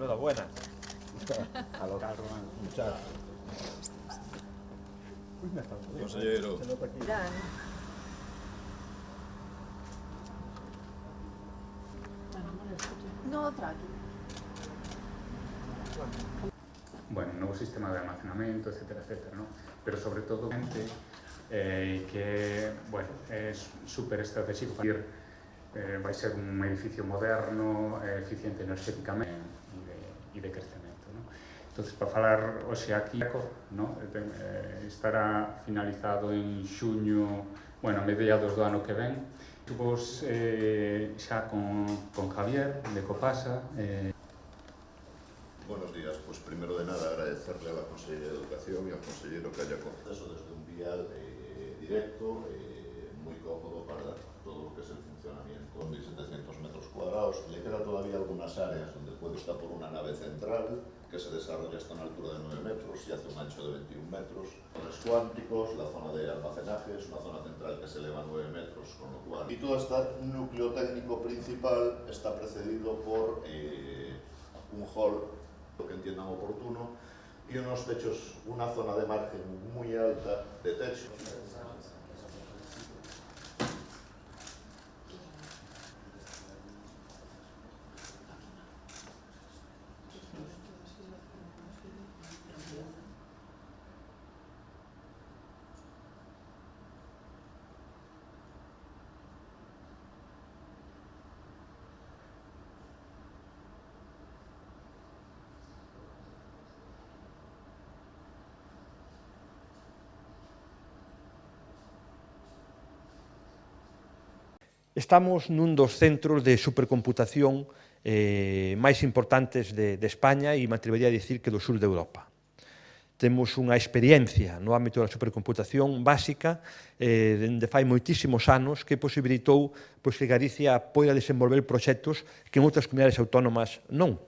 Enhorabuena. A los muchachos. Consellero. No, tranqui. Bueno, un nuevo sistema de almacenamiento, etcétera, etcétera, ¿no? Pero sobre todo que, bueno, es súper estratégico para ir, va a ser un edificio moderno, eficiente energéticamente y de crecimiento, ¿no? Entonces, para falar hoxe aquí, ¿no? Estará finalizado en xuño, bueno, a mediados do ano que ven. Estuvos xa con Javier de Copasa. Buenos días. Pues primero de nada agradecerle a la Consellería de Educación y al consellero que haya conceso desde un vial directo, muy cómodo para todo lo que es el funcionamiento. 1.700 metros cuadrados. Le queda todavía algunas áreas donde puede estar por una nave central que se desarrolla hasta una altura de 9 metros y hace un ancho de 21 metros. Zonas cuánticos, la zona de almacenaje es una zona central que se eleva a 9 metros, con lo cual... Y todo este núcleo técnico principal está precedido por un hall que entiendan oportuno y unos techos, una zona de margen muy alta de techo. Estamos nun dos centros de supercomputación máis importantes de España e me atrevería a dicir que do sur de Europa. Temos unha experiencia no ámbito da supercomputación básica dende fai moitísimos anos que posibilitou que Galicia poida desenvolver proxectos que en outras comunidades autónomas non.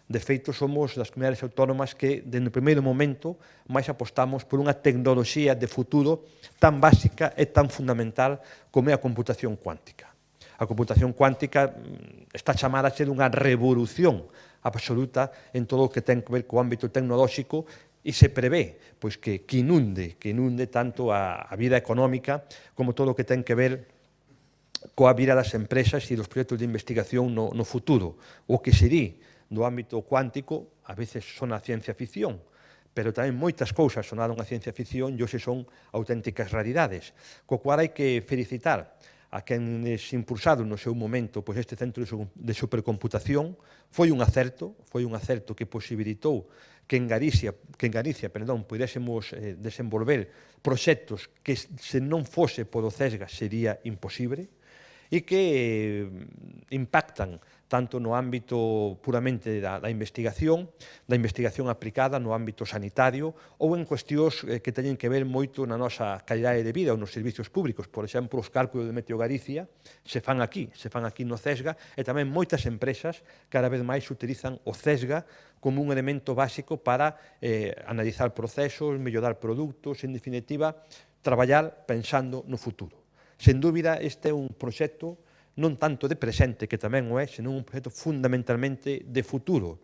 De feito, somos das comunidades autónomas que, dende o primeiro momento, máis apostamos por unha tecnoloxía de futuro tan básica e tan fundamental como é a computación cuántica. A computación cuántica está chamada a ser unha revolución absoluta en todo o que ten que ver co ámbito tecnolóxico e se prevé que inunde tanto a vida económica como todo o que ten que ver coa vida das empresas e dos proxectos de investigación no futuro. O que se di do ámbito cuántico a veces son a ciencia ficción, pero tamén moitas cousas sonaron a ciencia ficción e hoxe son auténticas realidades, co cual hai que felicitar a quenes impulsaron no seu momento este centro de supercomputación. Foi un acerto que posibilitou que en Galicia pudésemos desenvolver proxectos que se non fose polo CESGA sería imposible e que impactan tanto no ámbito puramente da investigación aplicada no ámbito sanitario ou en cuestións que teñen que ver moito na nosa calidade de vida ou nos servicios públicos. Por exemplo, os cálculos de Meteo Galicia se fan aquí no CESGA e tamén moitas empresas cada vez máis utilizan o CESGA como un elemento básico para analizar procesos, mellorar produtos, en definitiva, traballar pensando no futuro. Sen dúbida, este é un proxecto non tanto de presente, que tamén o é, senón un proxecto fundamentalmente de futuro,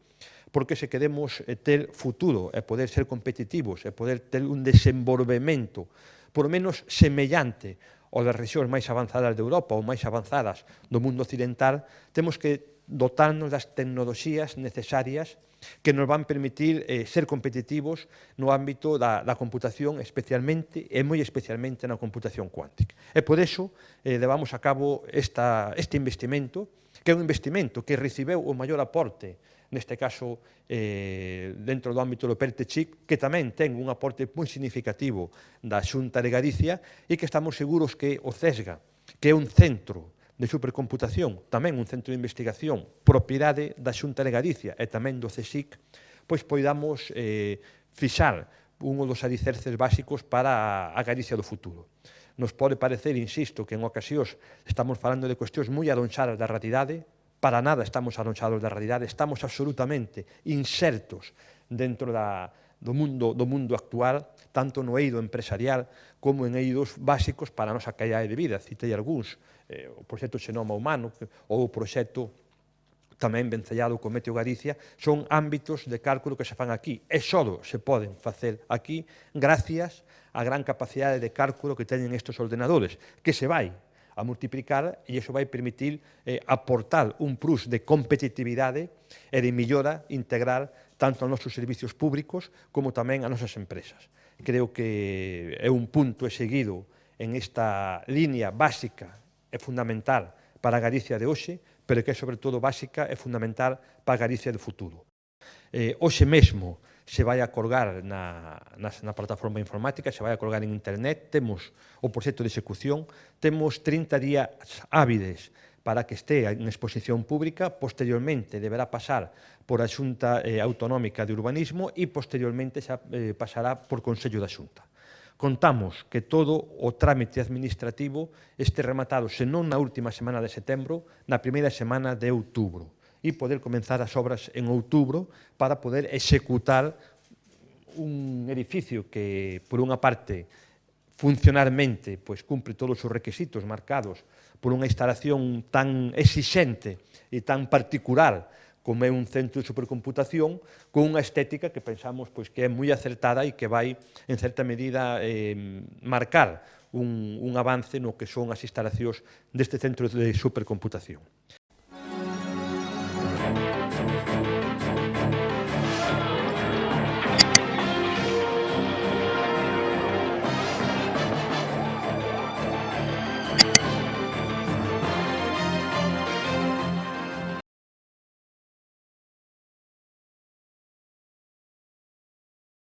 porque se queremos ter futuro e poder ser competitivos e poder ter un desenvolvemento por menos semellante ao das rexións máis avanzadas de Europa ou máis avanzadas do mundo occidental, temos que dotarnos das tecnoloxías necesarias que nos van permitir ser competitivos no ámbito da computación, especialmente e moi especialmente na computación cuántica. E por iso levamos a cabo este investimento, que é un investimento que recibeu o maior aporte, neste caso dentro do ámbito do PERTE-CHIC, que tamén ten un aporte moi significativo da Xunta de Galicia e que estamos seguros que o CESGA, que é un centro de supercomputación, tamén un centro de investigación, propiedade da Xunta de Galicia e tamén do CSIC, poidamos fixar un dos alicerces básicos para a Galicia do futuro. Nos pode parecer, insisto, que en ocasións estamos falando de cuestións moi alonxadas da realidade, para nada estamos alonxados da realidade, estamos absolutamente insertos dentro do mundo actual, tanto no eido empresarial como en eidos básicos para a nosa calidade de vida. Citei algúns, o proxecto Xenoma Humano ou o proxecto tamén vencellado co Meteo Galicia, son ámbitos de cálculo que se fan aquí e só se poden facer aquí gracias á gran capacidade de cálculo que teñen estes ordenadores, que se vai a multiplicar e iso vai permitir aportar un plus de competitividade e de millora integral tanto aos nosos servicios públicos como tamén ás nosas empresas. Creo que é un punto seguido en esta línea básica e fundamental para a Galicia de hoxe, pero que é sobre todo básica e fundamental para a Galicia do futuro. Hoxe mesmo se vai a colgar na plataforma informática, se vai a colgar en internet, temos o proxecto de execución, temos 30 días hábiles para que este en exposición pública, posteriormente deberá pasar por a Xunta Autonómica de Urbanismo e posteriormente xa pasará por Consello da Xunta. Contamos que todo o trámite administrativo este rematado, senón na última semana de setembro, na primeira semana de outubro, e poder comenzar as obras en outubro para poder executar un edificio que, por unha parte, funcionalmente cumpre todos os requisitos marcados por unha instalación tan exixente e tan particular como é un centro de supercomputación, con unha estética que pensamos que é moi acertada e que vai, en certa medida, marcar un avance no que son as instalacións deste centro de supercomputación.